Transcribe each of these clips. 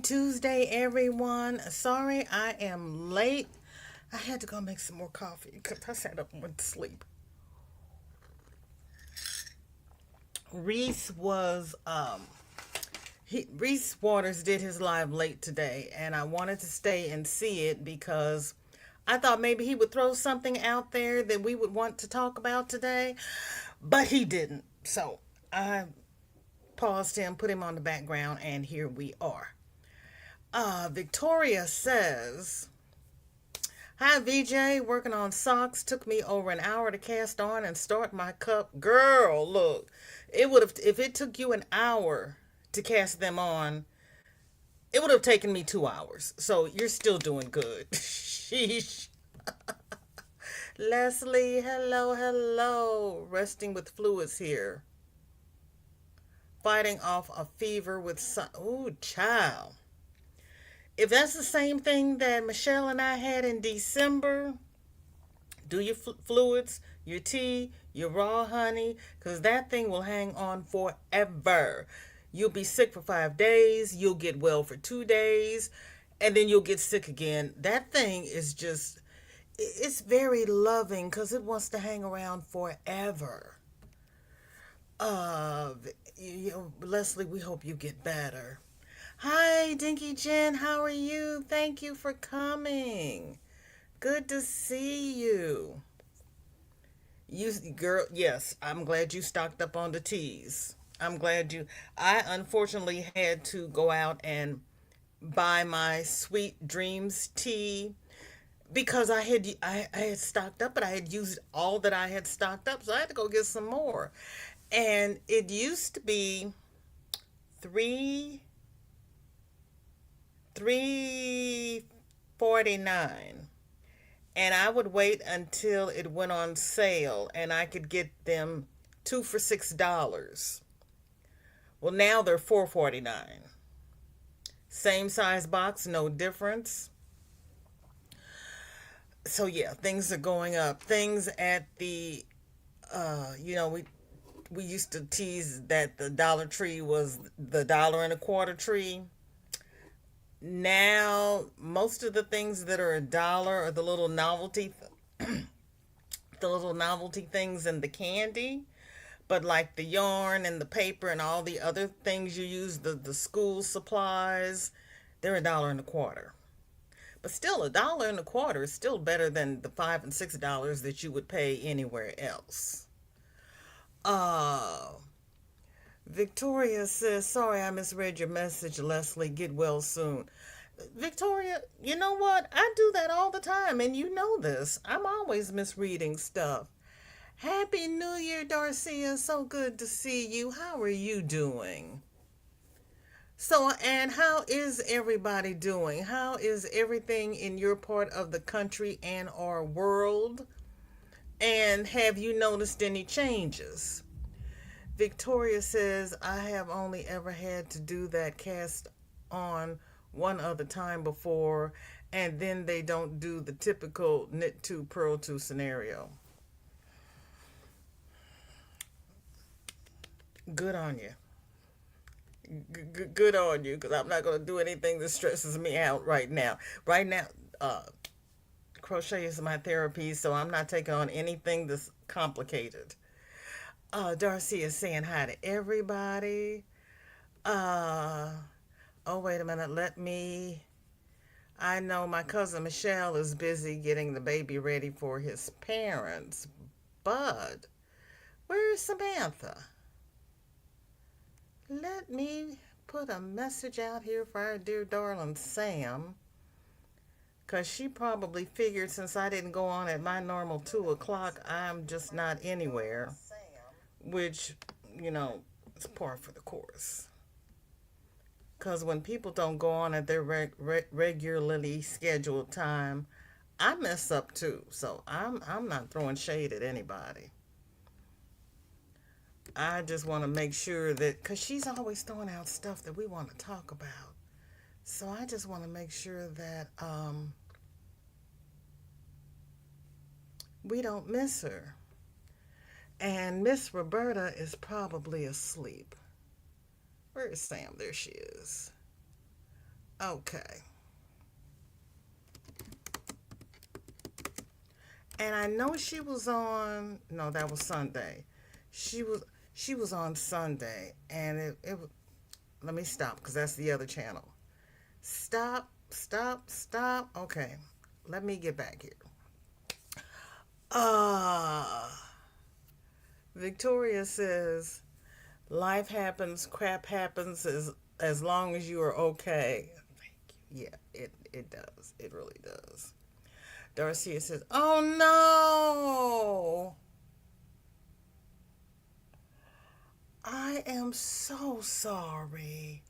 Tuesday, everyone. Sorry I am late. I had to go make some more coffee because I sat up and went to sleep. Reese was Reese Waters did his live late today, and I wanted to stay and see it because I thought maybe he would throw something out there that we would want to talk about today, but he didn't. So I paused him, put him on the background, and here we are. Victoria says, "Hi VJ, working on socks. Took me over an hour to cast on and start my cup. Girl, look, it would have if it took you an hour to cast them on, it would have taken me 2 hours. So you're still doing good." Sheesh. Leslie, hello, hello. Resting with fluids here. Fighting off a fever with some. Ooh, child. If that's the same thing that Michelle and I had in December, do your fluids, your tea, your raw honey, because that thing will hang on forever. You'll be sick for 5 days, you'll get well for 2 days, and then you'll get sick again. That thing is just, it's very loving because it wants to hang around forever. Uh, Leslie, we hope you get better. Hi, Dinky Jen, how are you? Thank you for coming. Good to see you. You girl, yes, I'm glad you stocked up on the teas. I'm glad you I unfortunately had to go out and buy my Sweet Dreams tea because I had stocked up, but I had used all that I had stocked up, so I had to go get some more. And it used to be three 3.49, and I would wait until it went on sale and I could get them two for $6. Well, now they're 4.49. Same size box, no difference. So yeah, things are going up. Things at the we used to tease that the Dollar Tree was the dollar and a quarter tree. Now most of the things that are a dollar are the little novelty things and the candy, but like the yarn and the paper and all the other things you use, the school supplies, they're a dollar and a quarter. But still, a dollar and a quarter is still better than the $5 and $6 that you would pay anywhere else. uh Victoria says, "Sorry I misread your message, Leslie. Get well soon." Victoria, you know what? I do that all the time, and you know this. I'm always misreading stuff. Happy New Year, Darcia. So good to see you. How are you doing? So, and how is everybody doing? How is everything in your part of the country and our world? And have you noticed any changes? Victoria says, "I have only ever had to do that cast on one other time before, and then they don't do the typical knit to purl to scenario." Good on you. Good on you, because I'm not going to do anything that stresses me out right now. Right now, uh, crochet is my therapy, so I'm not taking on anything that's complicated. Darcy is saying hi to everybody. Uh, oh, wait a minute. I know my cousin Michelle is busy getting the baby ready for his parents, but where is Samantha? Let me put a message out here for our dear darling Sam, because she probably figured since I didn't go on at my normal 2 o'clock, I'm just not anywhere, which, you know, is par for the course. Because when people don't go on at their regularly scheduled time, I mess up too. So I'm not throwing shade at anybody. I just want to make sure that, because she's always throwing out stuff that we want to talk about. So I just want to make sure that we don't miss her. And Miss Roberta is probably asleep. Where is Sam? There she is. Okay. And I know she was on, no, that was Sunday. She was she was on Sunday, and it let me stop because that's the other channel. Stop, stop, stop. Okay. Let me get back here. Uh Victoria says life happens, crap happens as long as you are okay. Thank you. Yeah, it does. It really does. Darcia says, "Oh no. I am so sorry.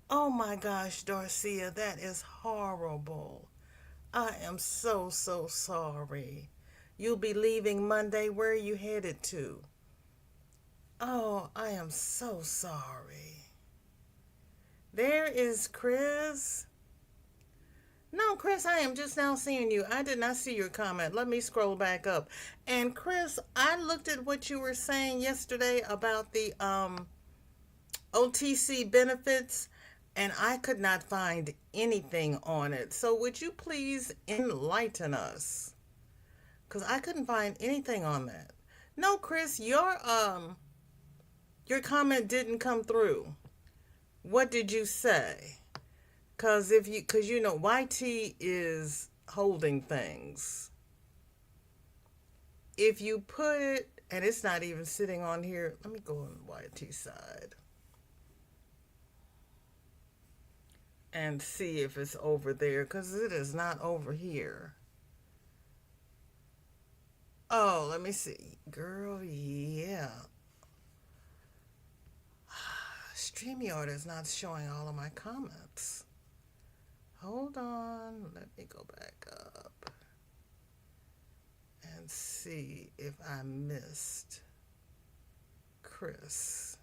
Oh my gosh, Darcia, that is horrible. I am so sorry. You'll be leaving Monday. Where are you headed to? Oh, I am so sorry. There is Chris. No, Chris, I am just now seeing you. I did not see your comment. Let me scroll back up. And Chris, I looked at what you were saying yesterday about the OTC benefits, and I could not find anything on it. So would you please enlighten us? Because I couldn't find anything on that. No, Chris, your comment didn't come through. What did you say? Because you know, YT is holding things. If you put it, and it's not even sitting on here, let me go on the YT side and see if it's over there, because it is not over here. Oh, let me see. Girl, yeah. StreamYard is not showing all of my comments. Hold on. Let me go back up and see if I missed Chris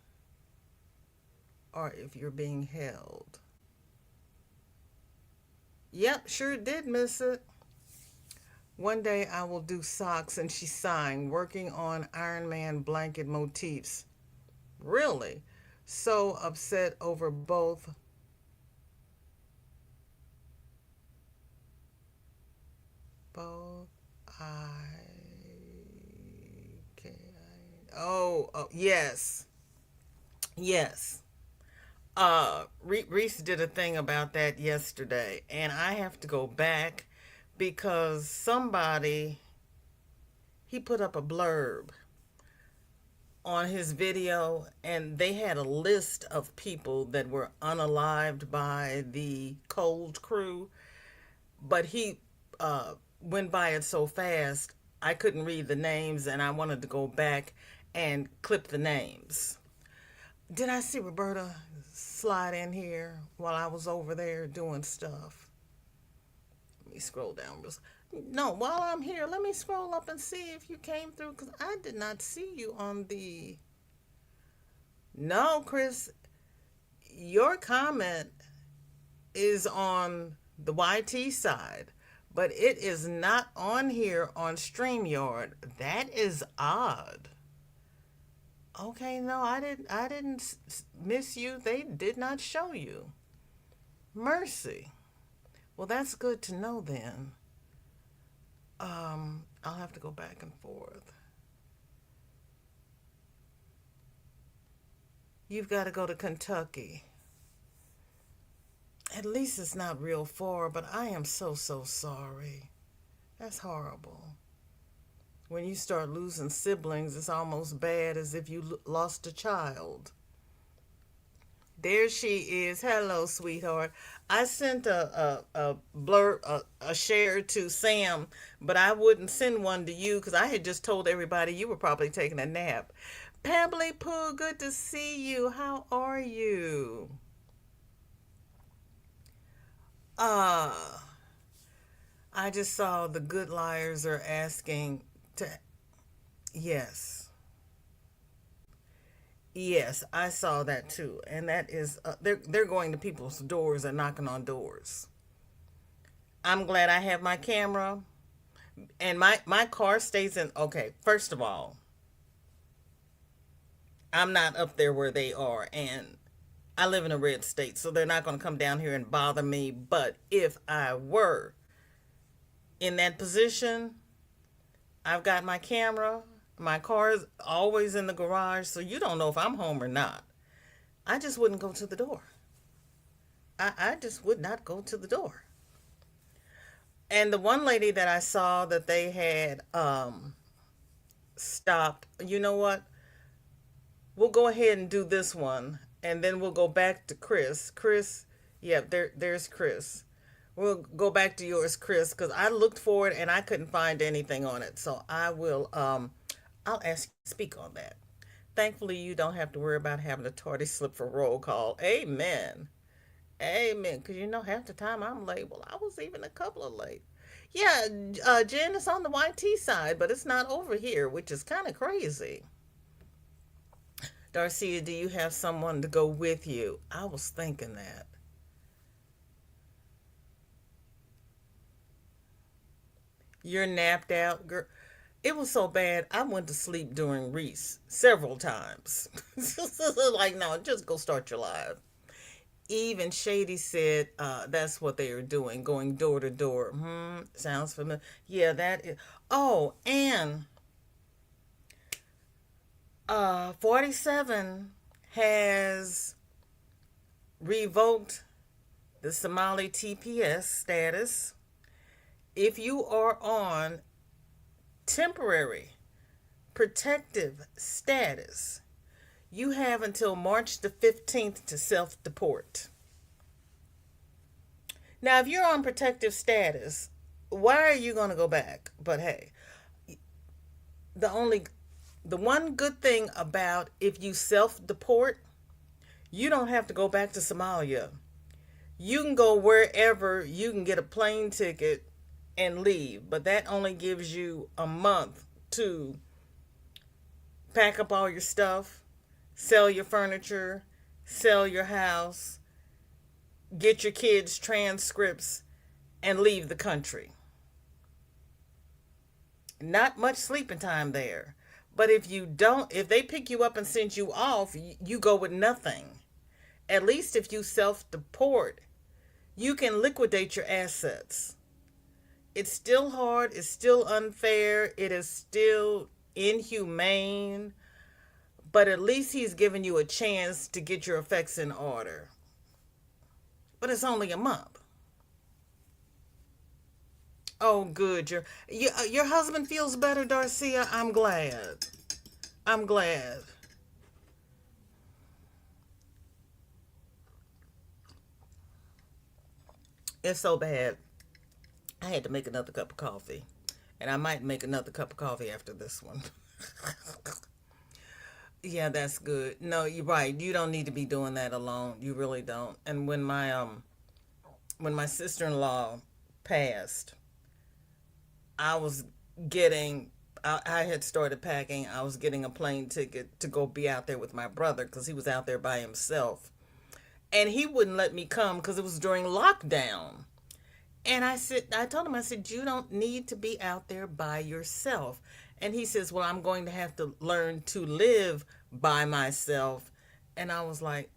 or if you're being held. Yep, sure did miss it. One day I will do socks, and she's sighing, working on Iron Man blanket motifs. Really? So upset over both. Both I can. Oh, yes. Yes. Reese did a thing about that yesterday, and I have to go back because somebody he put up a blurb on his video, and they had a list of people that were unalived by the cold crew, but he went by it so fast I couldn't read the names, and I wanted to go back and clip the names. Did I see Roberta slide in here while I was over there doing stuff? Let me scroll down. No, while I'm here, let me scroll up and see if you came through, because I did not see you on the. No, Chris, your comment is on the YT side, but it is not on here on StreamYard. That is odd. Okay, no, I didn't miss you. They did not show you. Mercy. Well, that's good to know then. I'll have to go back and forth. You've got to go to Kentucky. At least it's not real far, but I am so sorry. That's horrible. When you start losing siblings, it's almost bad as if you lost a child. There she is. Hello, sweetheart. I sent a blur a share to Sam, but I wouldn't send one to you because I had just told everybody you were probably taking a nap. Pebbley Pooh, good to see you. How are you? Uh, I just saw the good liars are asking to. Yes. Yes, I saw that too. And that is they're going to people's doors and knocking on doors. I'm glad I have my camera, and my car stays in. Okay, first of all, I'm not up there where they are, and I live in a red state, so they're not going to come down here and bother me. But if I were in that position, I've got my camera. My car is always in the garage, so you don't know if I'm home or not. I just wouldn't go to the door. I just would not go to the door. And the one lady that I saw that they had stopped, you know what? We'll go ahead and do this one, and then we'll go back to Chris. Chris, yeah, there's Chris. We'll go back to yours, Chris, because I looked for it and I couldn't find anything on it. So I'll ask you to speak on that. Thankfully, you don't have to worry about having a tardy slip for roll call. Amen. Amen. Because you know, half the time I'm late. Well, I was even a couple of late. Yeah, Jen is on the YT side, but it's not over here, which is kind of crazy. Darcia, do you have someone to go with you? I was thinking that. You're napped out, girl. It was so bad, I went to sleep during Reese several times. Like, no, just go start your live. Even Shady said that's what they are doing, going door to door. Sounds familiar. Yeah, that is. Oh, and 47 has revoked the Somali TPS status. If you are on temporary protective status, you have until March the 15th to self deport. Now, if you're on protective status, why are you going to go back? But hey, the only the one good thing about if you self deport, you don't have to go back to Somalia. You can go wherever you can get a plane ticket and leave, but that only gives you a month to pack up all your stuff, sell your furniture, sell your house, get your kids' transcripts, and leave the country. Not much sleeping time there. But if you don't, if they pick you up and send you off, you go with nothing. At least if you self deport, you can liquidate your assets. It's still hard, it's still unfair, it is still inhumane, but at least he's giving you a chance to get your effects in order. But it's only a month. Oh, good. Your husband feels better, Darcia. I'm glad. I'm glad. It's so bad. I had to make another cup of coffee, and I might make another cup of coffee after this one. Yeah, that's good. No, you're right. You don't need to be doing that alone. You really don't. And when my sister-in-law passed, I was getting I had started packing. I was getting a plane ticket to go be out there with my brother because he was out there by himself. And he wouldn't let me come because it was during lockdown. And I told him, I said, you don't need to be out there by yourself. And he says, well, I'm going to have to learn to live by myself. And I was like,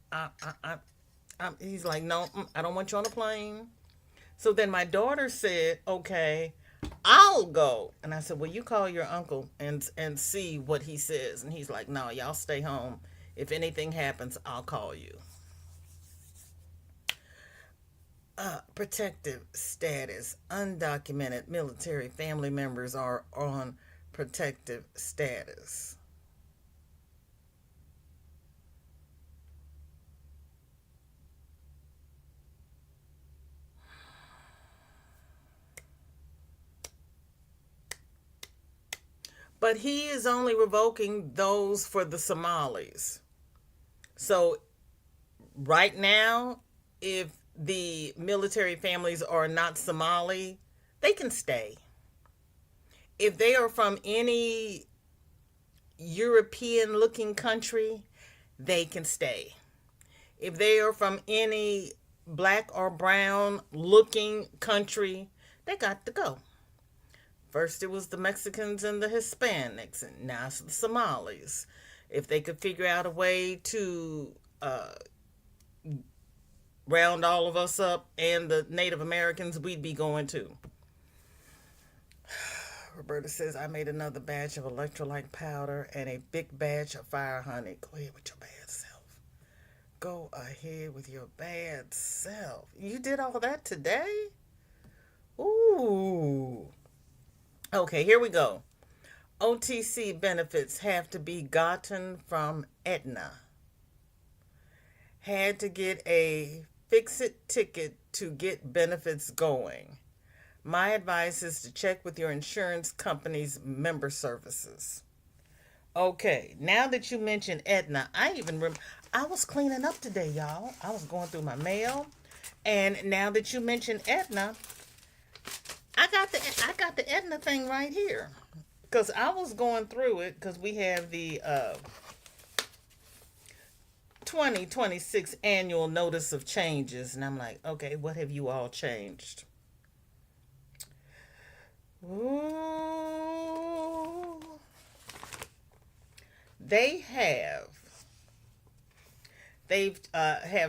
he's like, no, I don't want you on a plane. So then my daughter said, okay, I'll go. And I said, well, you call your uncle and see what he says. And he's like, no, y'all stay home. If anything happens, I'll call you. Protective status. Undocumented military family members are on protective status. But he is only revoking those for the Somalis. So right now, if the military families are not Somali, they can stay. If they are from any European looking country, they can stay. If they are from any black or brown looking country, they got to go. First, it was the Mexicans and the Hispanics, and now it's the Somalis. If they could figure out a way to round all of us up and the Native Americans, we'd be going too. Roberta says, I made another batch of electrolyte powder and a big batch of fire honey. Go ahead with your bad self. Go ahead with your bad self. You did all that today? Ooh. Okay, here we go. OTC benefits have to be gotten from Aetna. Had to get a fix-it ticket to get benefits going. My advice is to check with your insurance company's member services. Okay, now that you mentioned Aetna, I was cleaning up today, y'all. I was going through my mail, and now that you mentioned Aetna, I got the Aetna thing right here, because I was going through it because we have the 2026 annual notice of changes, and I'm like, okay, what have you all changed? Ooh. They have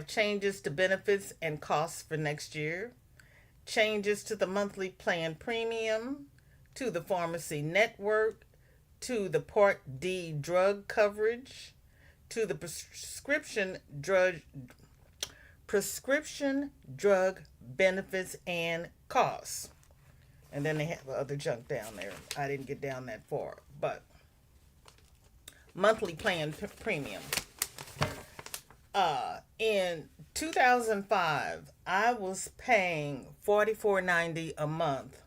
changes to benefits and costs for next year, changes to the monthly plan premium, to the pharmacy network, to the Part D drug coverage, to the prescription drug benefits and costs. And then they have other junk down there. I didn't get down that far. But monthly plan premium. In 2005, I was paying $44.90 a month.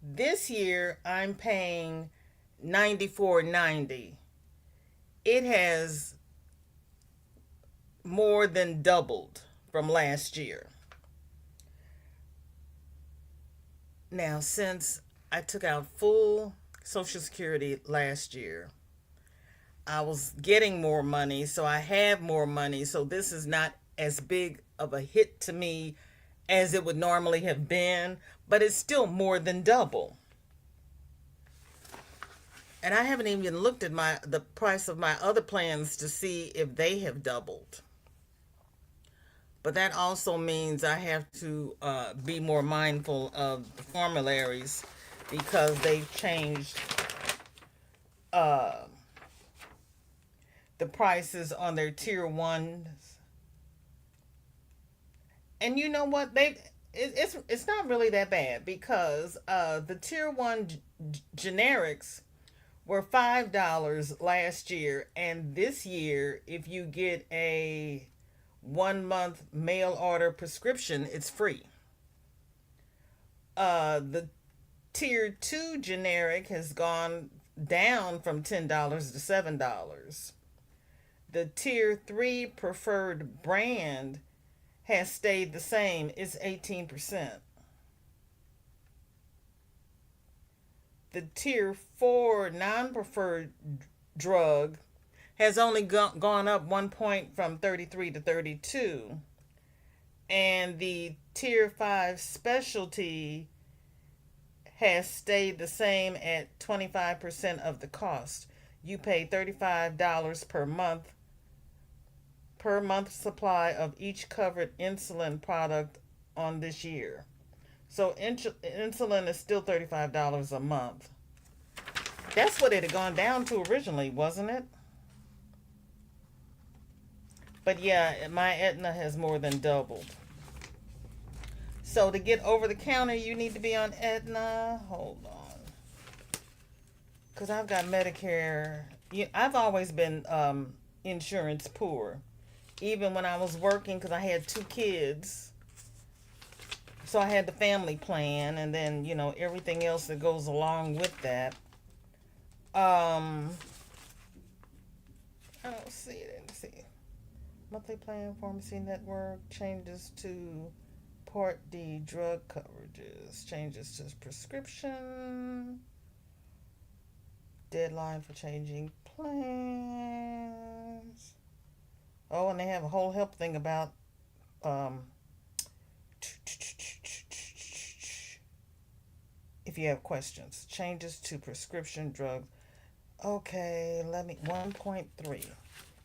This year, I'm paying $94.90. It has more than doubled from last year. Now, since I took out full Social Security last year, I was getting more money, so I have more money. So this is not as big of a hit to me as it would normally have been, but it's still more than double. And I haven't even looked at the price of my other plans to see if they have doubled. But that also means I have to be more mindful of the formularies because they've changed the prices on their tier ones. And you know what? It's not really that bad because the tier one generics were $5 last year, and this year, if you get a 1 month mail order prescription, it's free. The tier 2 generic has gone down from $10 to $7. The tier 3 preferred brand has stayed the same. It's 18%. The tier 4 non-preferred drug has only gone up 1 point from 33 to 32. And the tier 5 specialty has stayed the same at 25% of the cost. You pay $35 per month supply of each covered insulin product on this year. So insulin is still $35 a month. That's what it had gone down to originally, wasn't it? But yeah, my Aetna has more than doubled. So to get over the counter, you need to be on Aetna. Hold on. Because I've got Medicare. I've always been insurance poor. Even when I was working, because I had 2 kids. So I had the family plan, and then, everything else that goes along with that. I don't see it. Let's see. Monthly plan, pharmacy network, changes to Part D drug coverages, changes to prescription, deadline for changing plans. Oh, and they have a whole help thing about if you have questions. Changes to prescription drugs. Okay, 1.3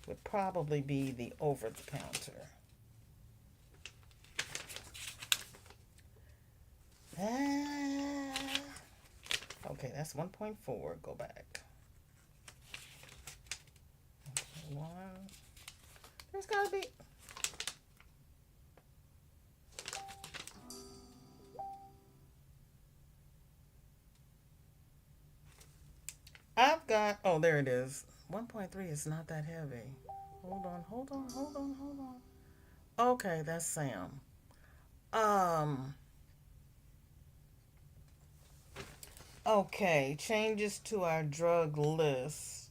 would probably be the over the counter. Ah, okay, that's 1.4. Go back. One. There's gotta be. I've got. Oh, there it is. 1.3 is not that heavy. Hold on, hold on, hold on, hold on. Okay, that's Sam. Um. Okay, changes to our drug list.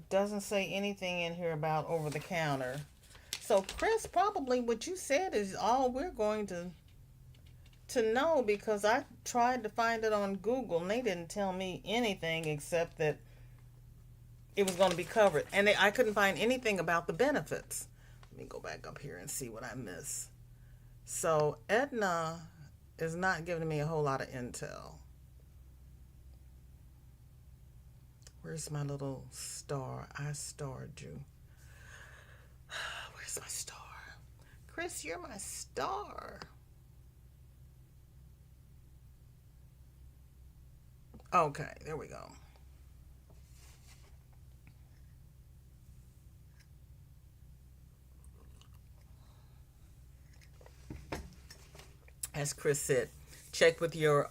Doesn't say anything in here about over the counter. So, Chris, probably what you said is all we're going to know, because I tried to find it on Google and they didn't tell me anything except that it was going to be covered. And I couldn't find anything about the benefits. Let me go back up here and see what I missed. So, Aetna is not giving me a whole lot of intel. Where's my little star? I starred you. Where's my star? Chris, you're my star. Okay, there we go. As Chris said, check with your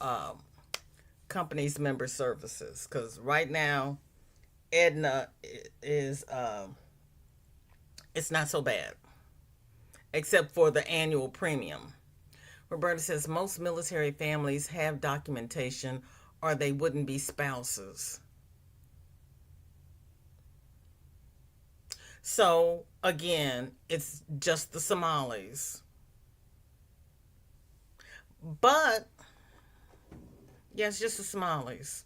company's member services, because right now Edna is it's not so bad, except for the annual premium. Roberta says most military families have documentation or they wouldn't be spouses. So again, it's just the Somalis. But yeah, it's just the Somalis.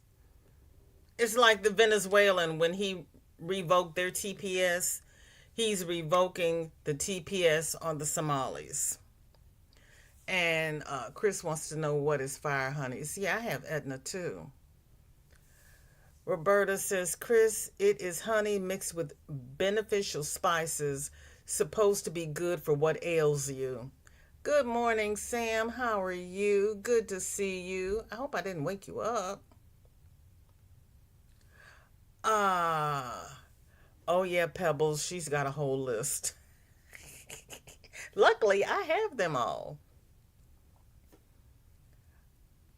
It's like the Venezuelan when he revoked their TPS, he's revoking the TPS on the Somalis. And Chris wants to know what is fire honey. See, I have Etna too. Roberta says, Chris, it is honey mixed with beneficial spices, supposed to be good for what ails you. Good morning, Sam. How are you? Good to see you. I hope I didn't wake you up. Ah, oh yeah, Pebbles. She's got a whole list. Luckily, I have them all.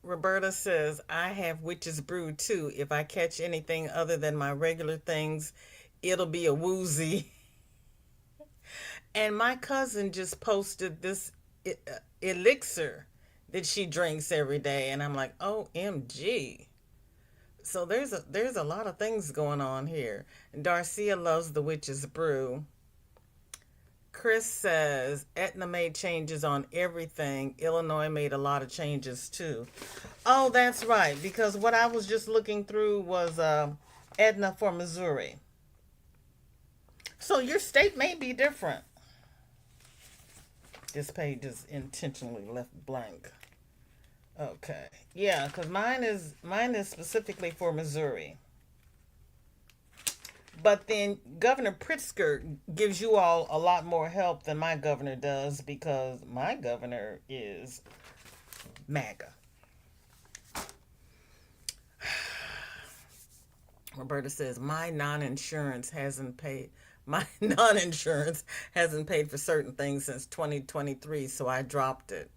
Roberta says, I have witch's brew too. If I catch anything other than my regular things, it'll be a woozy. And my cousin just posted this elixir that she drinks every day, and I'm like, OMG. So there's a lot of things going on here. And Darcia loves the witch's brew. Chris says Aetna made changes on everything. Illinois made a lot of changes too. Oh, that's right. Because what I was just looking through was Aetna for Missouri. So your state may be different. This page is intentionally left blank. Okay. Yeah, because mine is specifically for Missouri. But then Governor Pritzker gives you all a lot more help than my governor does, because my governor is MAGA. Roberta says my non-insurance hasn't paid for certain things since 2023, so I dropped it.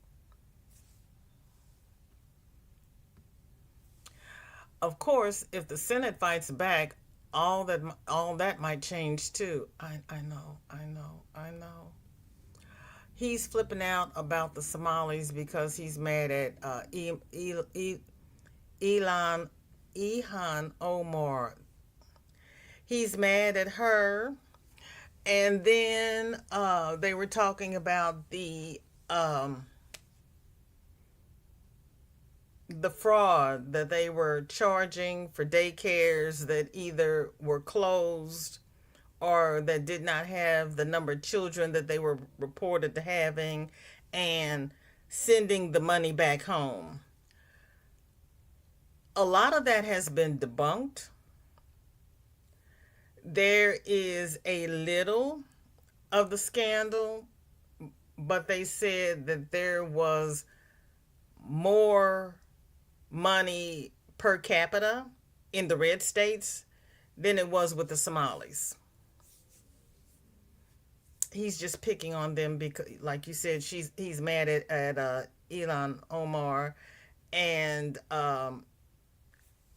Of course, if the Senate fights back, all that might change too. I know. He's flipping out about the Somalis because he's mad at Elon Ihan Omar. He's mad at her. And then they were talking about the fraud that they were charging for daycares that either were closed or that did not have the number of children that they were reported to having, and sending the money back home. A lot of that has been debunked. There is a little of the scandal, but they said that there was more money per capita in the red states than it was with the Somalis. He's just picking on them because, like you said, he's mad at Elon Omar, and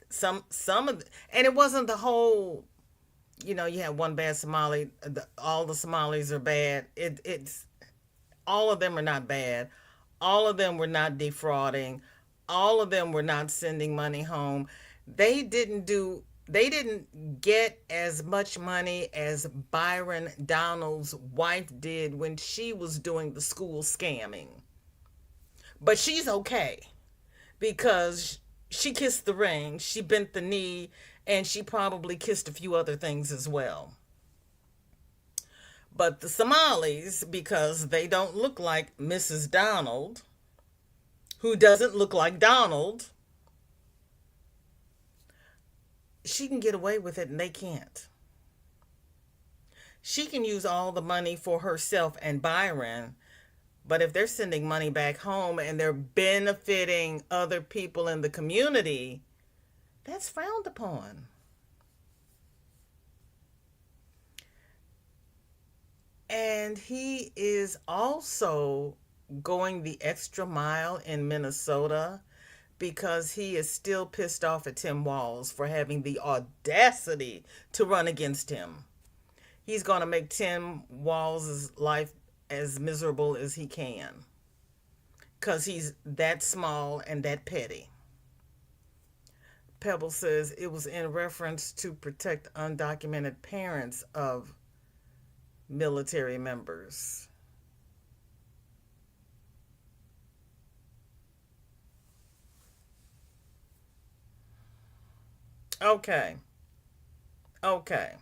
some of and it wasn't the whole. You have one bad Somali. All the Somalis are bad. It's all of them are not bad. All of them were not defrauding. All of them were not sending money home. They didn't get as much money as Byron Donald's wife did when she was doing the school scamming. But she's okay because she kissed the ring, she bent the knee, and she probably kissed a few other things as well. But the Somalis, because they don't look like Mrs. Donald, who doesn't look like Donald, she can get away with it and they can't. She can use all the money for herself and Byron, but if they're sending money back home and they're benefiting other people in the community, that's frowned upon. And he is also going the extra mile in Minnesota because he is still pissed off at Tim Walz for having the audacity to run against him. He's going to make Tim Walz's life as miserable as he can because he's that small and that petty. Pebble says it was in reference to protect undocumented parents of military members. Okay. Okay.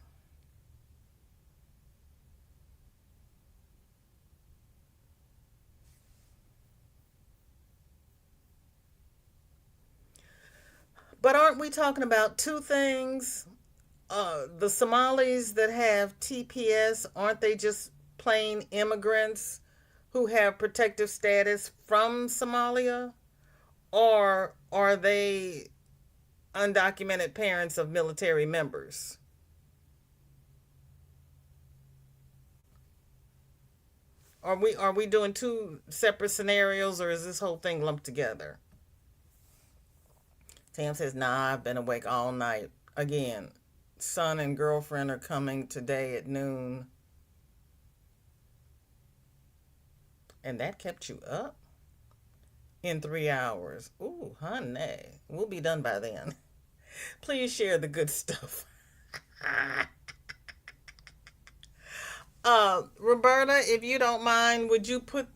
But aren't we talking about two things? The Somalis that have TPS, aren't they just plain immigrants who have protective status from Somalia? Or are they undocumented parents of military members? Are we doing two separate scenarios, or is this whole thing lumped together? Tam says, "Nah, I've been awake all night." Again, son and girlfriend are coming today at noon, and that kept you up in 3 hours. Ooh, honey, we'll be done by then. Please share the good stuff. Roberta, if you don't mind, would you put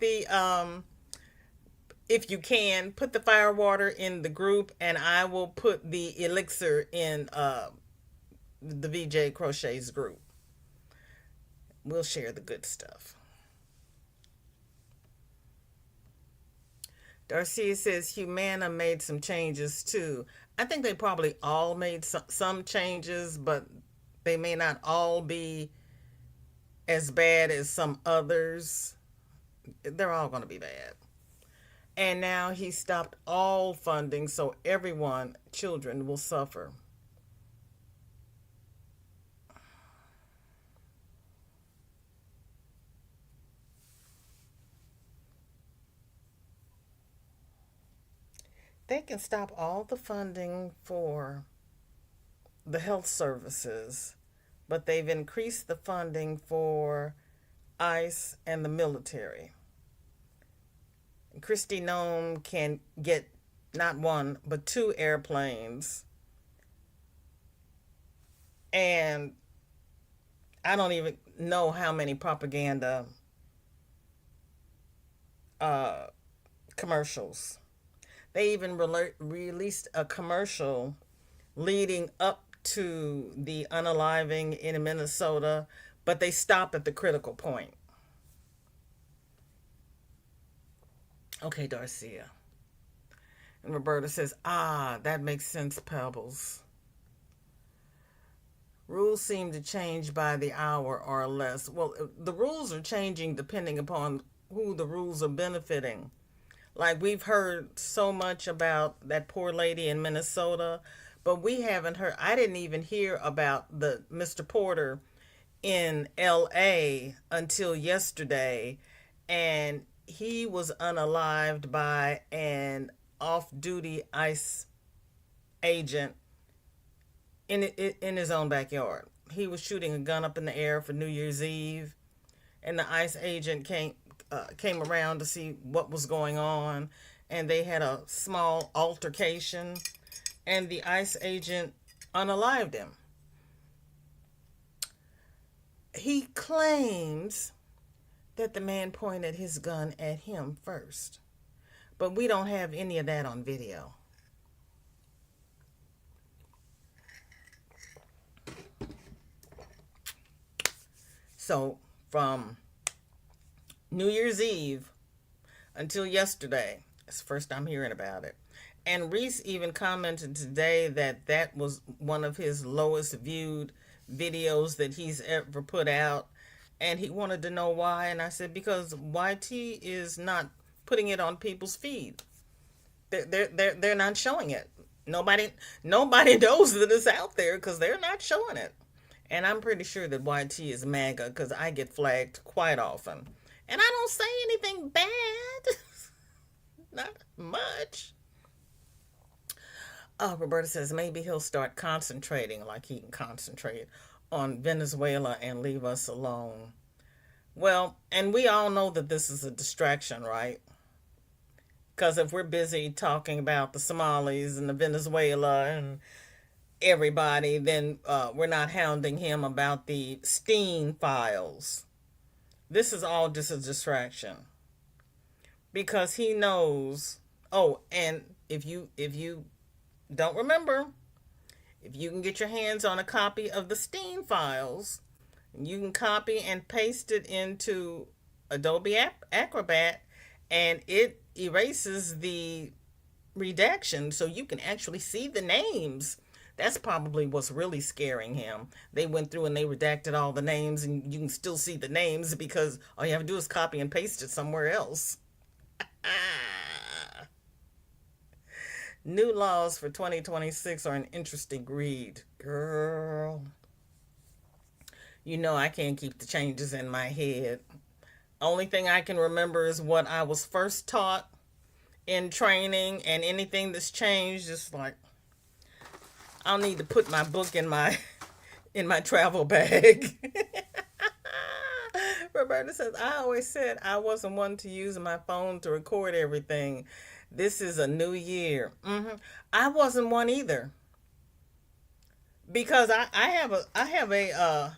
if you can, put the fire water in the group, and I will put the elixir in the VJ Crochets group. We'll share the good stuff. Darcia says Humana made some changes too. I think they probably all made some changes, but they may not all be as bad as some others. They're all going to be bad. And now he stopped all funding, so everyone, children, will suffer. They can stop all the funding for the health services, but they've increased the funding for ICE and the military. Christy Nome can get not one, but two airplanes. And I don't even know how many propaganda uh, commercials. They even released a commercial leading up to the unaliving in Minnesota, but they stopped at the critical point. Okay, Darcia. And Roberta says, that makes sense, Pebbles. Rules seem to change by the hour or less. Well, the rules are changing depending upon who the rules are benefiting. Like we've heard so much about that poor lady in Minnesota, but we haven't heard. I didn't even hear about the Mr. Porter in LA until yesterday, and he was unalived by an off-duty ICE agent in his own backyard. He was shooting a gun up in the air for New Year's Eve, and the ICE agent came around to see what was going on, and they had a small altercation, and the ICE agent unalived him. He claims that the man pointed his gun at him first, but we don't have any of that on video. So from New Year's Eve until yesterday, it's the first I'm hearing about it. And Reese even commented today that that was one of his lowest viewed videos that he's ever put out. And he wanted to know why. And I said, because YT is not putting it on people's feed. They're not showing it. Nobody knows that it's out there because they're not showing it. And I'm pretty sure that YT is MAGA because I get flagged quite often. And I don't say anything bad. Not much. Roberta says maybe he'll start concentrating like he can concentrate on Venezuela and leave us alone. Well, and we all know that this is a distraction, right? Because if we're busy talking about the Somalis and the Venezuela and everybody, then we're not hounding him about the Steen files. This is all just a distraction. Because he knows. Oh, and if you don't remember, if you can get your hands on a copy of the Steen files, you can copy and paste it into Adobe Acrobat, and it erases the redaction so you can actually see the names. That's probably what's really scaring him. They went through and they redacted all the names, and you can still see the names because all you have to do is copy and paste it somewhere else. New laws for 2026 are an interesting read. Girl. You know I can't keep the changes in my head. Only thing I can remember is what I was first taught in training, and anything that's changed is like, I'll need to put my book in my travel bag. Roberta says, I always said I wasn't one to use my phone to record everything. This is a new year. I wasn't one either. Because I have a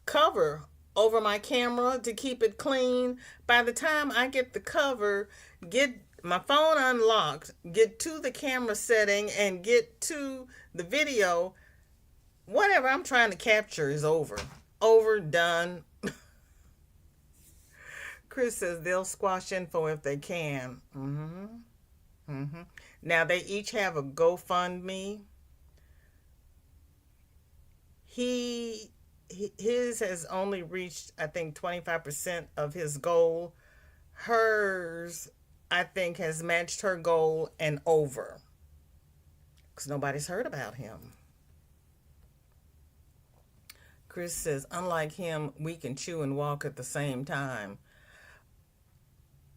cover over my camera to keep it clean. By the time I get the cover, get my phone unlocked, get to the camera setting, and get to the video, whatever I'm trying to capture is over. Done. Chris says they'll squash info if they can. Now they each have a GoFundMe. His has only reached, I think, 25% of his goal. Hers, I think, has matched her goal and over. Because nobody's heard about him. Chris says, unlike him, we can chew and walk at the same time.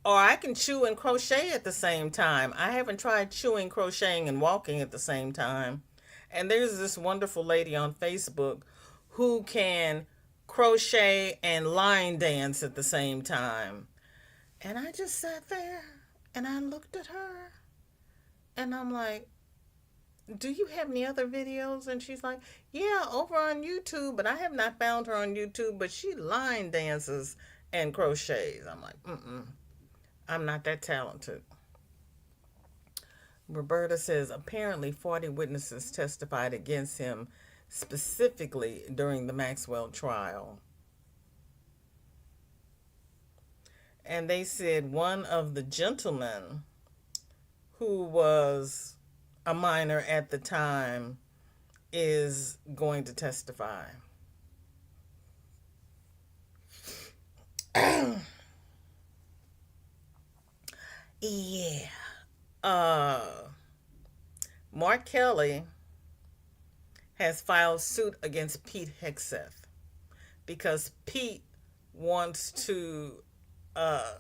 Or I can chew and crochet at the same time. I haven't tried chewing, crocheting, and walking at the same time. And there's this wonderful lady on Facebook who can crochet and line dance at the same time. And I just sat there and I looked at her and I'm like, do you have any other videos? And she's like, yeah, over on YouTube, but I have not found her on YouTube, but she line dances and crochets. I'm like, I'm not that talented. Roberta says, apparently 40 witnesses testified against him specifically during the Maxwell trial. And they said one of the gentlemen who was a minor at the time is going to testify. Yeah. Uh, Mark Kelly has filed suit against Pete Hegseth because Pete wants to uh,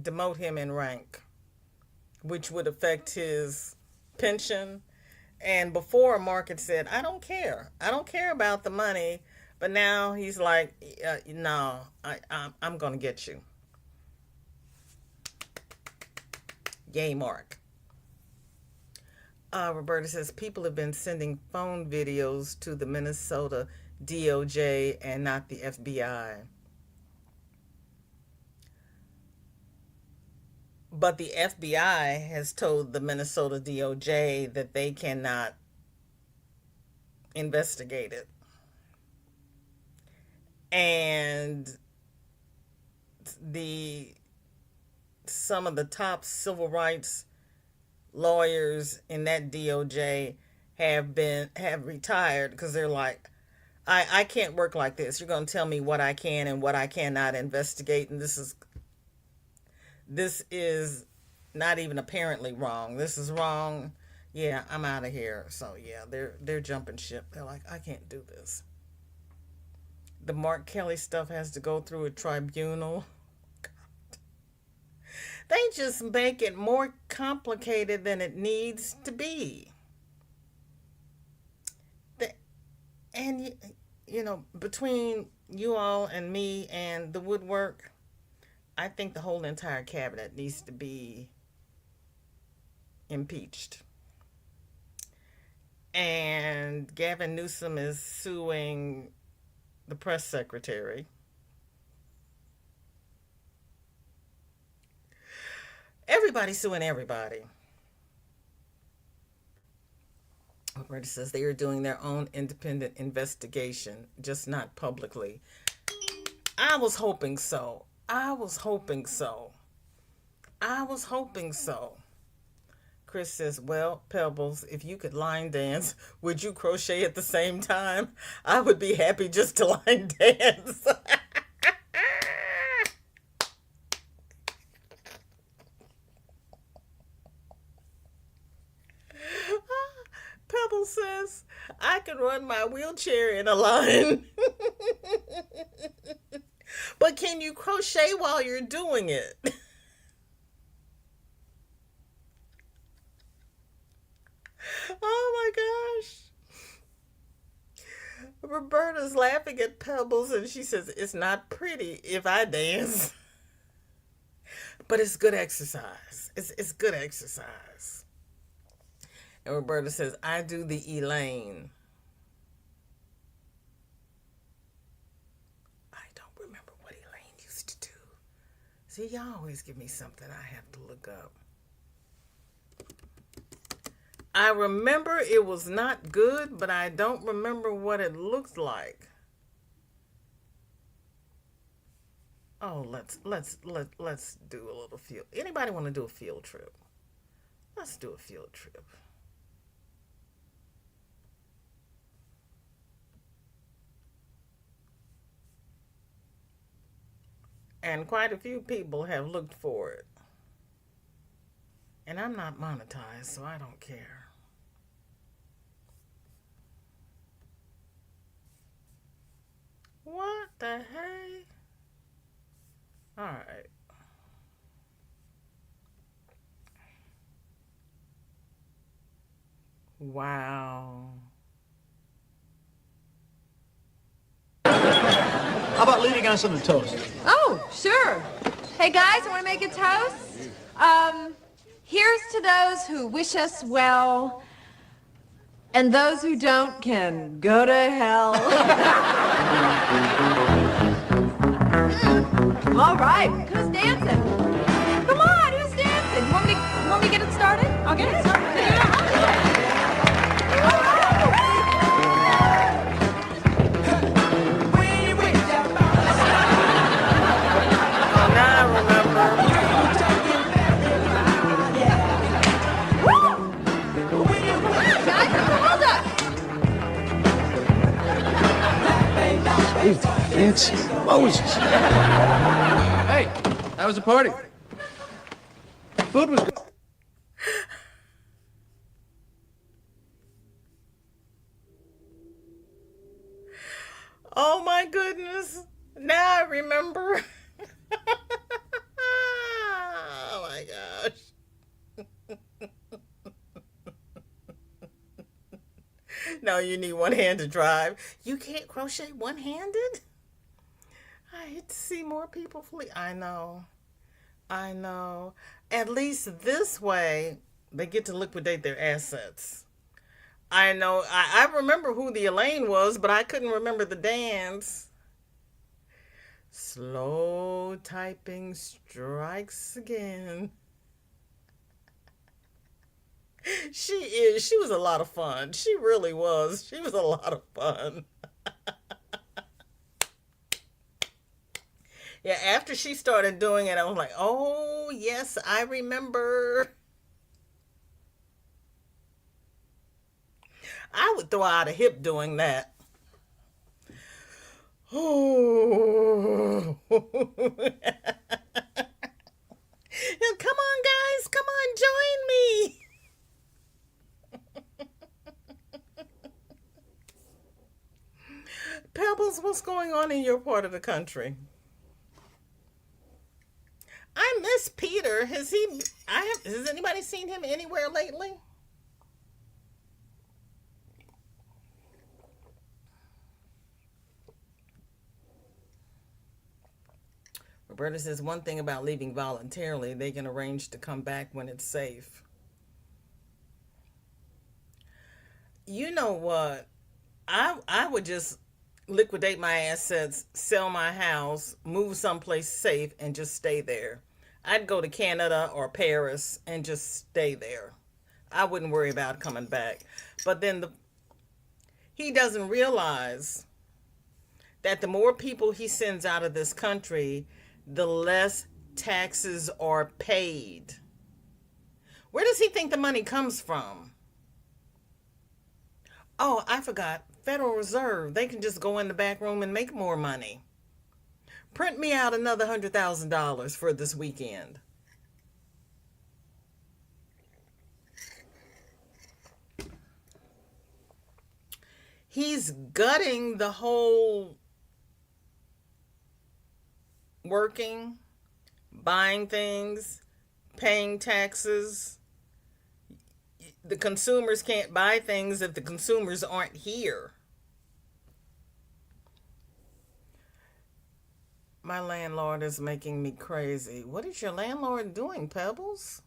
demote him in rank, which would affect his pension. And before, Mark had said, I don't care. I don't care about the money. But now he's like, no, I'm going to get you. Yay, Mark. Roberta says people have been sending phone videos to the Minnesota DOJ and not the FBI. But the FBI has told the Minnesota DOJ that they cannot investigate it. And some of the top civil rights lawyers in that DOJ have retired because they're like, I can't work like this. You're going to tell me what I can and what I cannot investigate, and this is not even apparently wrong. This is wrong. Yeah, I'm out of here. So yeah, they're jumping ship. They're like, I can't do this. The Mark Kelly stuff has to go through a tribunal. God. They just make it more complicated than it needs to be. And between you all and me and the woodwork, I think the whole entire cabinet needs to be impeached. And Gavin Newsom is suing the press secretary. Everybody's suing everybody. Roberta says they are doing their own independent investigation, just not publicly. I was hoping so. Chris says, well, Pebbles, if you could line dance, would you crochet at the same time? I would be happy just to line dance. Pebbles says, I can run my wheelchair in a line. But can you crochet while you're doing it? Oh my gosh. Roberta's laughing at Pebbles and she says, it's not pretty if I dance. But it's good exercise. It's good exercise. And Roberta says, I do the Elaine. I don't remember what Elaine used to do. See, y'all always give me something I have to look up. I remember it was not good, but I don't remember what it looked like. Oh, let's do a little field. Anybody want to do a field trip? Let's do a field trip. And quite a few people have looked for it. And I'm not monetized, so I don't care. What the heck? All right. Wow. How about leading us on the toast? Oh, sure. Hey, guys, I want to make a toast. Here's to those who wish us well, and those who don't can go to hell. All right, who's dancing? Come on, who's dancing? Want me to get it started? I'll get it started. Fancy Moses. Hey, that was a party. Food was good. Oh my goodness. Now I remember. Oh my gosh. No, you need one hand to drive. You can't crochet one handed? I hate to see more people flee. I know. I know. At least this way, they get to liquidate their assets. I know. I remember who the Elaine was, but I couldn't remember the dance. Slow typing strikes again. She is. She was a lot of fun. She really was. She was a lot of fun. Yeah, after she started doing it, I was like, oh, yes, I remember. I would throw out a hip doing that. Oh. Come on, guys. Come on, join me. Pebbles, what's going on in your part of the country? I miss Peter. Has anybody seen him anywhere lately? Roberta says one thing about leaving voluntarily, they can arrange to come back when it's safe. You know what? I would just liquidate my assets, sell my house, move someplace safe, and just stay there. I'd go to Canada or Paris and just stay there. I wouldn't worry about coming back. But then he doesn't realize that the more people he sends out of this country, the less taxes are paid. Where does he think the money comes from? Oh, I forgot. Federal Reserve. They can just go in the back room and make more money. Print me out another $100,000 for this weekend. He's gutting the whole working, buying things, paying taxes. The consumers can't buy things if the consumers aren't here. My landlord is making me crazy. What is your landlord doing, Pebbles?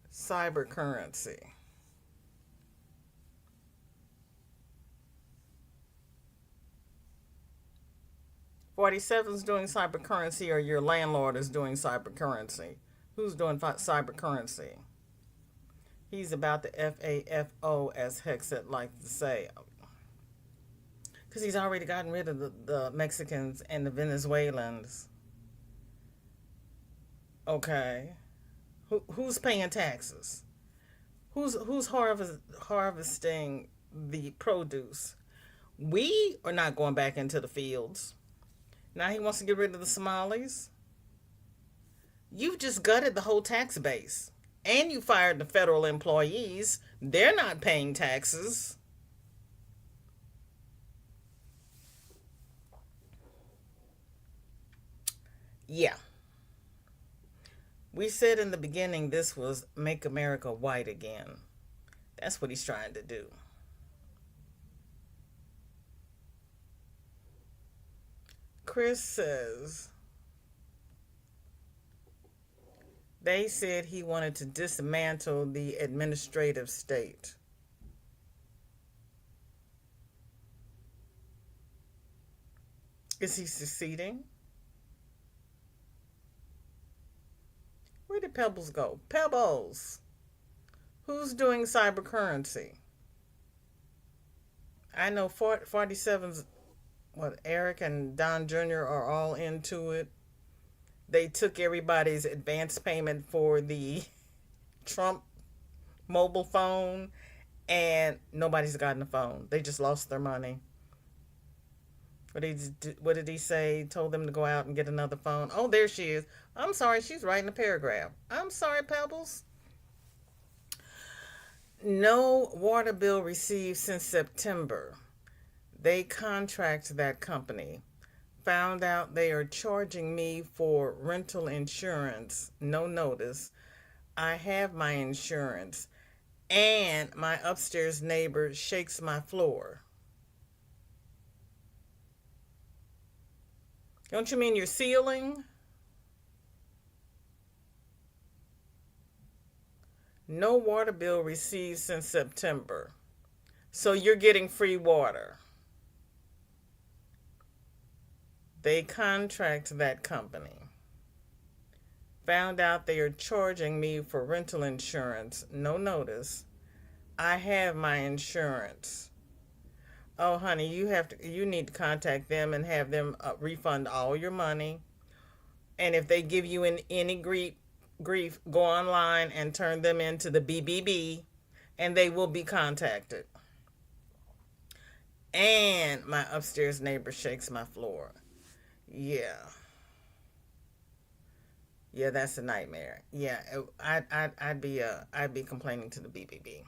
Cyber currency. 47's doing cyber currency, or your landlord is doing cyber currency? Who's doing cyber currency? He's about the FAFO, as Hexet likes to say. Because he's already gotten rid of the Mexicans and the Venezuelans. Okay. Who's paying taxes? Who's harvesting the produce? We are not going back into the fields. Now he wants to get rid of the Somalis. You've just gutted the whole tax base. And you fired the federal employees. They're not paying taxes. Yeah. We said in the beginning this was Make America White Again. That's what he's trying to do. Chris says they said he wanted to dismantle the administrative state. Is he succeeding? Where did Pebbles go? Pebbles! Who's doing cyber currency? I know 47's, Eric and Don Jr. are all into it. They took everybody's advance payment for the Trump mobile phone, and nobody's gotten a phone. They just lost their money. What did he say? Told them to go out and get another phone. Oh, there she is. I'm sorry, she's writing a paragraph. I'm sorry, Pebbles. No water bill received since September. They contract that company. Found out they are charging me for rental insurance. No notice. I have my insurance. And my upstairs neighbor shakes my floor. Don't you mean your ceiling? No water bill received since September. So you're getting free water. They contract that company. Found out they are charging me for rental insurance. No notice. I have my insurance. Oh, honey, you need to contact them and have them refund all your money. And if they give you any grief, go online and turn them into the BBB, and they will be contacted. And my upstairs neighbor shakes my floor. Yeah. Yeah, that's a nightmare. Yeah, I'd be complaining to the BBB.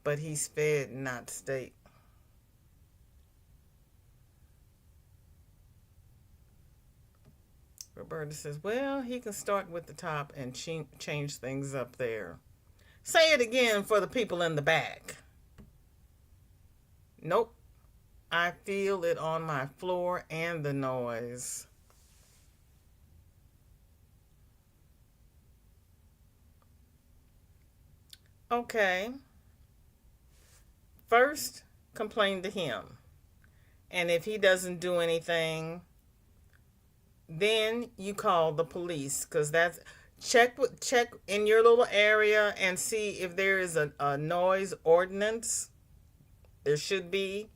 But he's fed, not state. Roberta says, well, he can start with the top and change things up there. Say it again for the people in the back. Nope. I feel it on my floor and the noise. Okay. First, complain to him. And if he doesn't do anything, then you call the police, because that's check in your little area and see if there is a noise ordinance. There should be.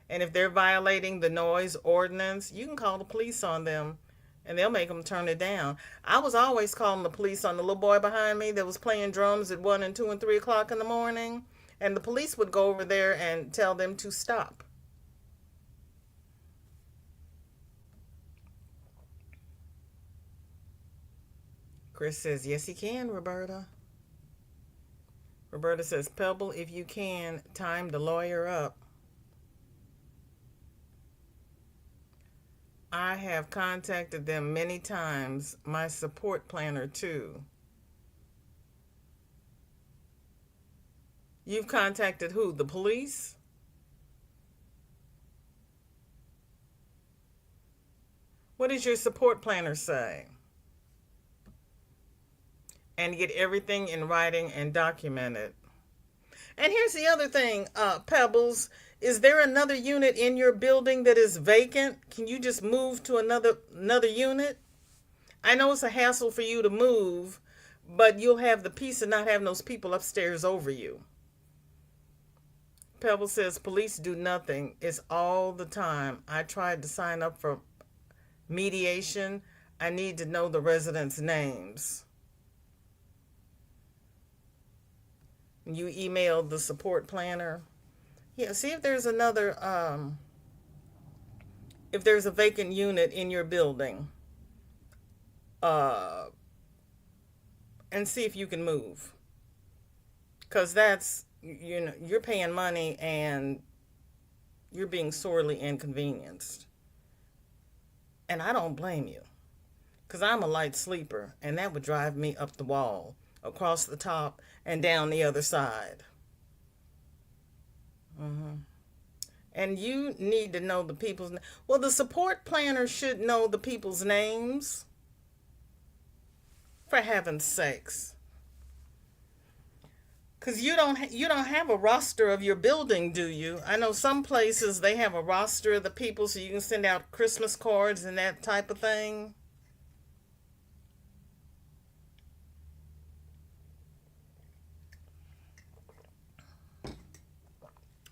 And if they're violating the noise ordinance, you can call the police on them and they'll make them turn it down. I was always calling the police on the little boy behind me that was playing drums at 1 and 2 and 3 o'clock in the morning. And the police would go over there and tell them to stop. Chris says, yes, he can, Roberta. Roberta says, Pebble, if you can, time the lawyer up. I have contacted them many times, my support planner too. You've contacted who? The police? What does your support planner say? And get everything in writing and documented. And here's the other thing, Pebbles. Is there another unit in your building that is vacant? Can you just move to another unit? I know it's a hassle for you to move, but you'll have the peace of not having those people upstairs over you. Pebbles says, police do nothing. It's all the time. I tried to sign up for mediation. I need to know the residents' names. You emailed the support planner. Yeah, see if there's if there's a vacant unit in your building, and see if you can move. Because that's, you're paying money and you're being sorely inconvenienced. And I don't blame you. Because I'm a light sleeper, and that would drive me up the wall, across the top, and down the other side. And you need to know the people's names. Well, the support planner should know the people's names. For heaven's sakes. Because you don't have a roster of your building, do you? I know some places they have a roster of the people so you can send out Christmas cards and that type of thing.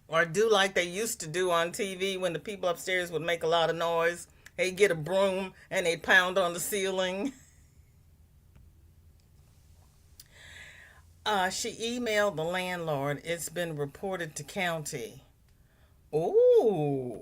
Or do like they used to do on TV when the people upstairs would make a lot of noise. They'd get a broom and they'd pound on the ceiling. She emailed the landlord. It's been reported to county. Ooh.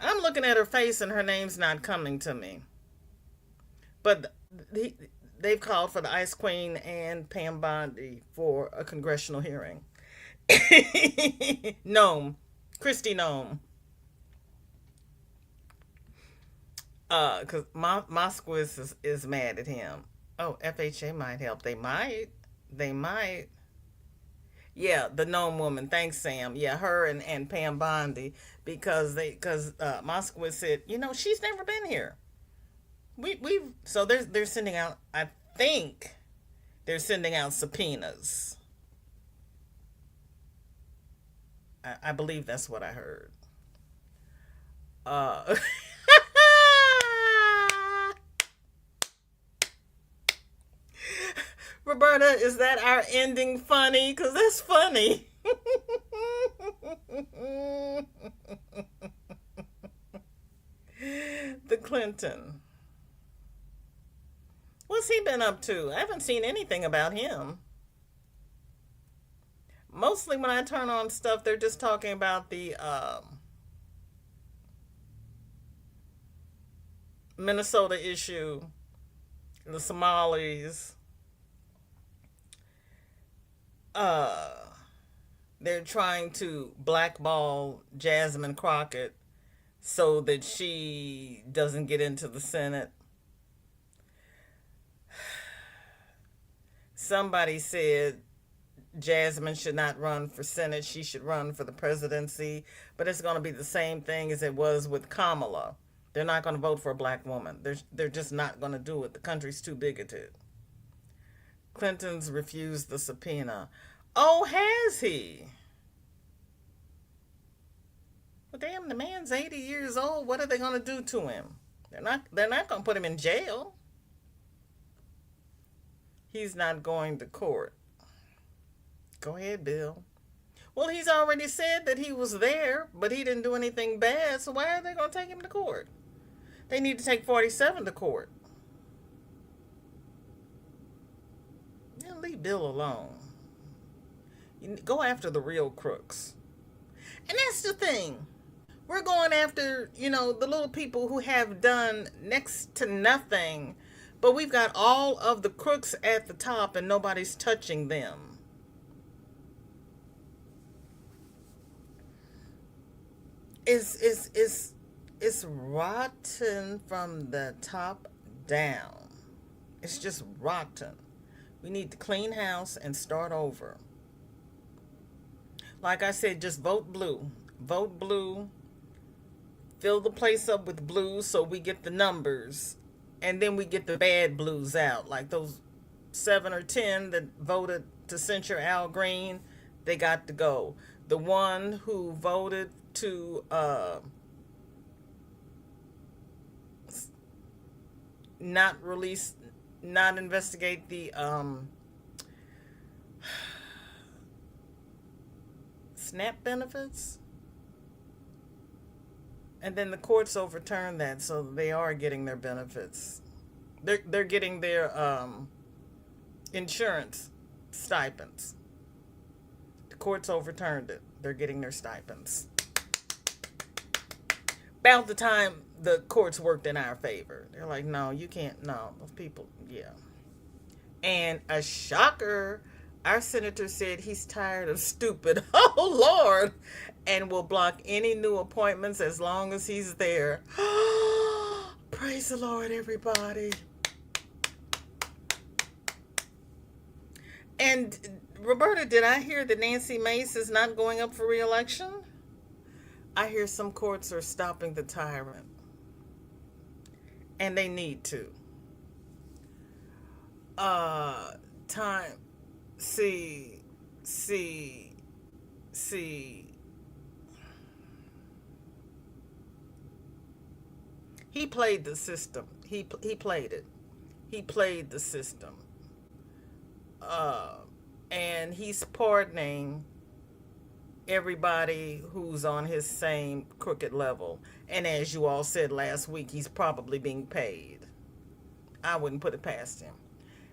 I'm looking at her face and her name's not coming to me. But they've called for the Ice Queen and Pam Bondi for a congressional hearing. Nome. Christy Nome. Because Moskowitz is mad at him. Oh, FHA might help. They might. They might. Yeah, the gnome woman. Thanks, Sam. Yeah, her and Pam Bondi, because Moskowitz said, she's never been here. So they're sending out. I think they're sending out subpoenas. I believe that's what I heard. Uh. Roberta, is that our ending funny? Because that's funny. The Clinton. What's he been up to? I haven't seen anything about him. Mostly when I turn on stuff, they're just talking about the Minnesota issue, the Somalis. They're trying to blackball Jasmine Crockett so that she doesn't get into the Senate. Somebody said Jasmine should not run for Senate. She should run for the presidency. But it's going to be the same thing as it was with Kamala. They're not going to vote for a black woman. They're just not going to do it. The country's too bigoted. Clinton's refused the subpoena. Oh, has he? Well, damn, the man's 80 years old. What are they going to do to him? They're not going to put him in jail. He's not going to court. Go ahead, Bill. Well, he's already said that he was there, but he didn't do anything bad, so why are they going to take him to court? They need to take 47 to court. Leave Bill alone. You go after the real crooks. And that's the thing. We're going after, the little people who have done next to nothing, but we've got all of the crooks at the top and nobody's touching them. It's rotten from the top down. It's just rotten. We need to clean house and start over. Like I said, just vote blue. Vote blue. Fill the place up with blue so we get the numbers. And then we get the bad blues out. Like those 7 or 10 that voted to censure Al Green, they got to go. The one who voted to not investigate the SNAP benefits, and then the courts overturned that, so they are getting their benefits. They're getting their insurance stipends. The courts overturned it. They're getting their stipends. About the time the courts worked in our favor. They're like, no, you can't. No, those people, yeah. And a shocker, our senator said he's tired of stupid. Oh, Lord. And will block any new appointments as long as he's there. Praise the Lord, everybody. And Roberta, did I hear that Nancy Mace is not going up for re-election? I hear some courts are stopping the tyrant. And they need to. He played the system. He played it. He played the system. And he's pardoning everybody who's on his same crooked level. And as you all said last week, he's probably being paid. I wouldn't put it past him.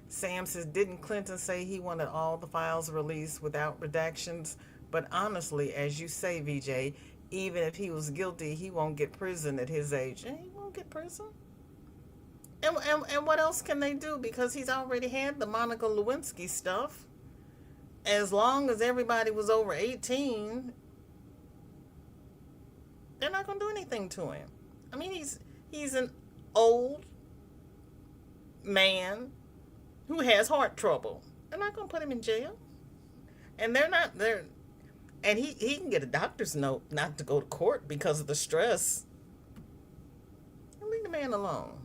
Sam says, didn't Clinton say he wanted all the files released without redactions? But honestly, as you say, VJ, Even if he was guilty, he won't get prison at his age. And he won't get prison. And what else can they do? Because he's already had the Monica Lewinsky stuff. As long as everybody was over 18, they're not going to do anything to him. I mean, he's an old man who has heart trouble. They're not going to put him in jail. And and he can get a doctor's note not to go to court because of the stress. Leave the man alone.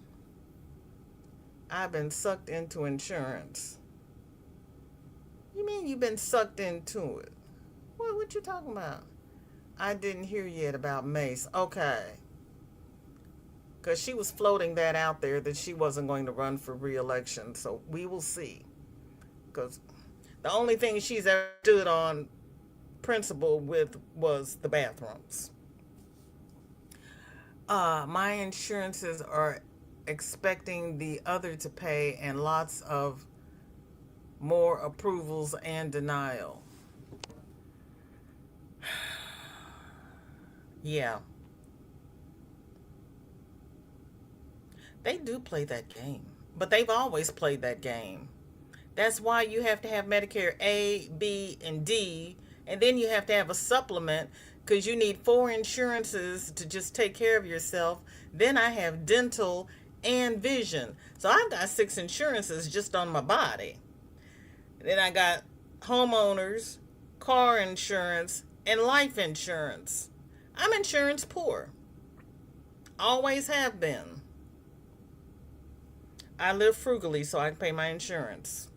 I've been sucked into insurance. You mean you've been sucked into it? What you talking about? I didn't hear yet about Mace. Okay. Because she was floating that out there that she wasn't going to run for re-election. So we will see. Because the only thing she's ever stood on principle with was the bathrooms. My insurances are expecting the other to pay and lots of more approvals and denial. Yeah. They do play that game. But they've always played that game. That's why you have to have Medicare A, B, and D, and then you have to have a supplement because you need 4 insurances to just take care of yourself. Then I have dental and vision. So I've got 6 insurances just on my body. Then I got homeowners, car insurance, and life insurance. I'm insurance poor. Always have been. I live frugally so I can pay my insurance.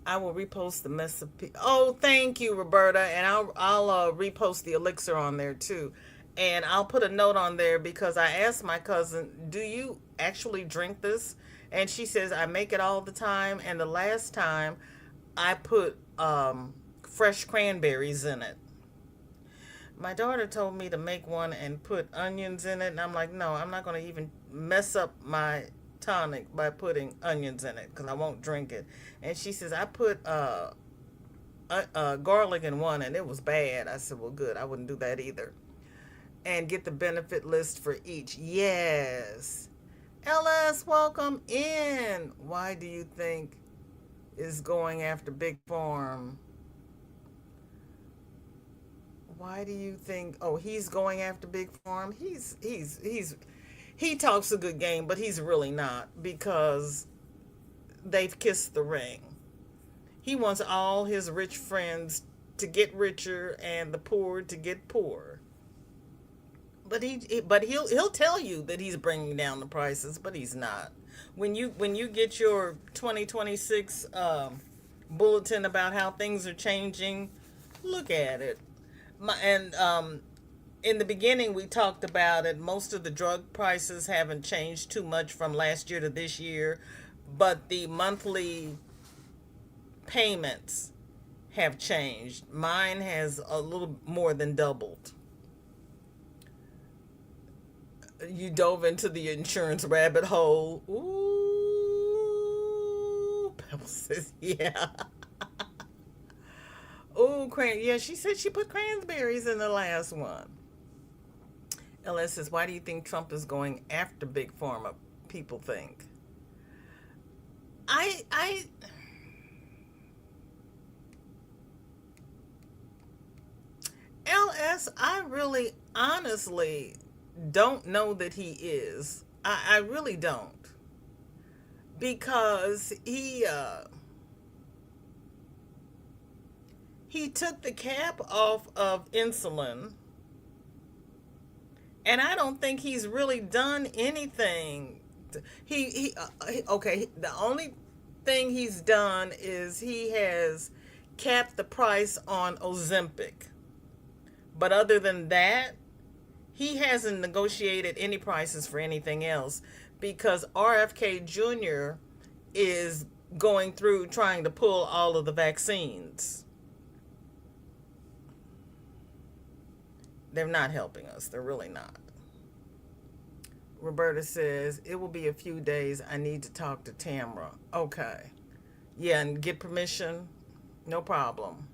I will repost the mess of Oh, thank you, Roberta. And I'll repost the elixir on there too. And I'll put a note on there because I asked my cousin, do you actually drink this? And she says, I make it all the time. And the last time I put fresh cranberries in it. My daughter told me to make one and put onions in it. And I'm like, no, I'm not going to even mess up my tonic by putting onions in it because I won't drink it. And she says, I put garlic in one and it was bad. I said, well, good. I wouldn't do that either. And get the benefit list for each. Yes. LS, welcome in. Why do you think is going after Big Farm? Why do you think, he's going after Big Farm? He talks a good game, but he's really not because they've kissed the ring. He wants all his rich friends to get richer and the poor to get poorer. But he'll tell you that he's bringing down the prices, but he's not. When you get your 2026 bulletin about how things are changing, look at it. In the beginning, we talked about it. Most of the drug prices haven't changed too much from last year to this year, but the monthly payments have changed. Mine has a little more than doubled. You dove into the insurance rabbit hole. Ooh, Pebble says, yeah. Ooh, yeah, she said she put cranberries in the last one. LS says, why do you think Trump is going after Big Pharma? People think. LS, I really honestly don't know that he is. I really don't. Because he took the cap off of insulin. And I don't think he's really done anything. Okay, the only thing he's done is he has capped the price on Ozempic. But other than that, he hasn't negotiated any prices for anything else because RFK Jr. is going through trying to pull all of the vaccines. They're not helping us. They're really not. Roberta says, it will be a few days. I need to talk to Tamra. Okay. Yeah, and get permission. No problem.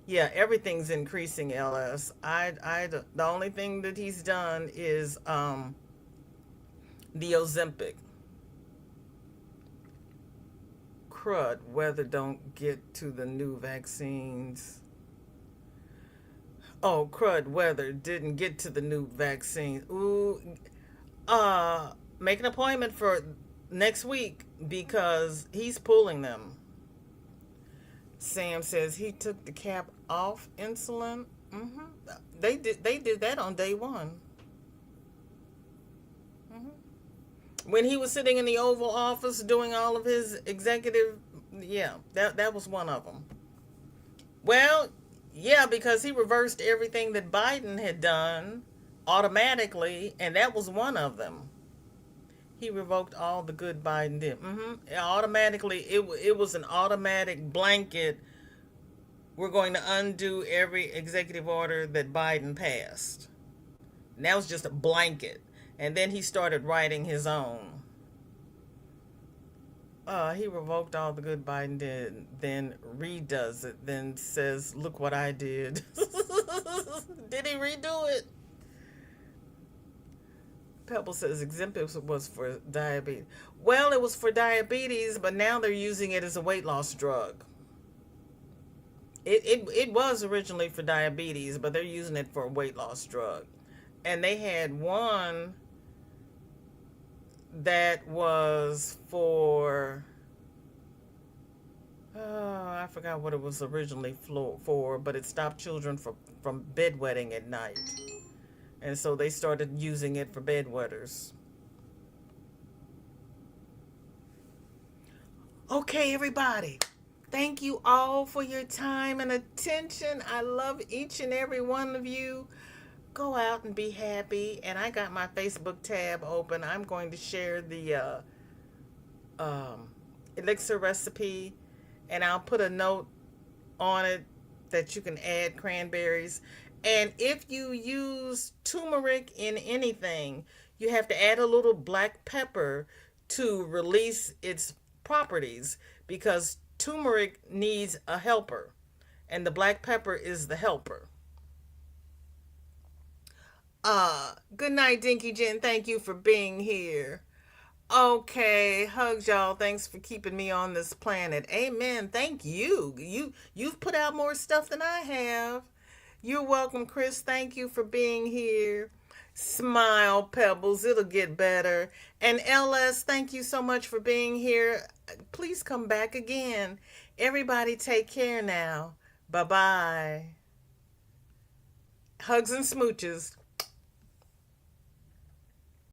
Yeah, everything's increasing, LS. The only thing that he's done is the Ozempic. Crud, weather don't get to the new vaccines. Oh, crud, weather didn't get to the new vaccines. Ooh, uh, make an appointment for next week because he's pulling them. Sam says he took the cap off insulin. hmm They did that on day one. When he was sitting in the Oval Office doing all of his executive, yeah, that was one of them. Well, yeah, because he reversed everything that Biden had done automatically, and that was one of them. He revoked all the good Biden did. Automatically, it was an automatic blanket. We're going to undo every executive order that Biden passed. And that was just a blanket. And then he started writing his own. He revoked all the good Biden did, then redoes it, then says, "Look what I did." Did he redo it? Pebble says Ozempic was for diabetes. Well, it was for diabetes, but now they're using it as a weight loss drug. It was originally for diabetes, but they're using it for a weight loss drug. And they had one that was for, I forgot what it was originally for, but it stopped children from bedwetting at night. And so they started using it for bedwetters. Okay, everybody. Thank you all for your time and attention. I love each and every one of you. Go out and be happy. And I got my Facebook tab open. I'm going to share the elixir recipe, and I'll put a note on it that you can add cranberries. And if you use turmeric in anything, you have to add a little black pepper to release its properties, because turmeric needs a helper, and the black pepper is the helper. Good night, Dinky Jen. Thank you for being here. Okay, hugs, y'all. Thanks for keeping me on this planet. Amen. Thank you. You've put out more stuff than I have. You're welcome, Chris. Thank you for being here. Smile, Pebbles. It'll get better. And LS, thank you so much for being here. Please come back again. Everybody take care now. Bye-bye. Hugs and smooches.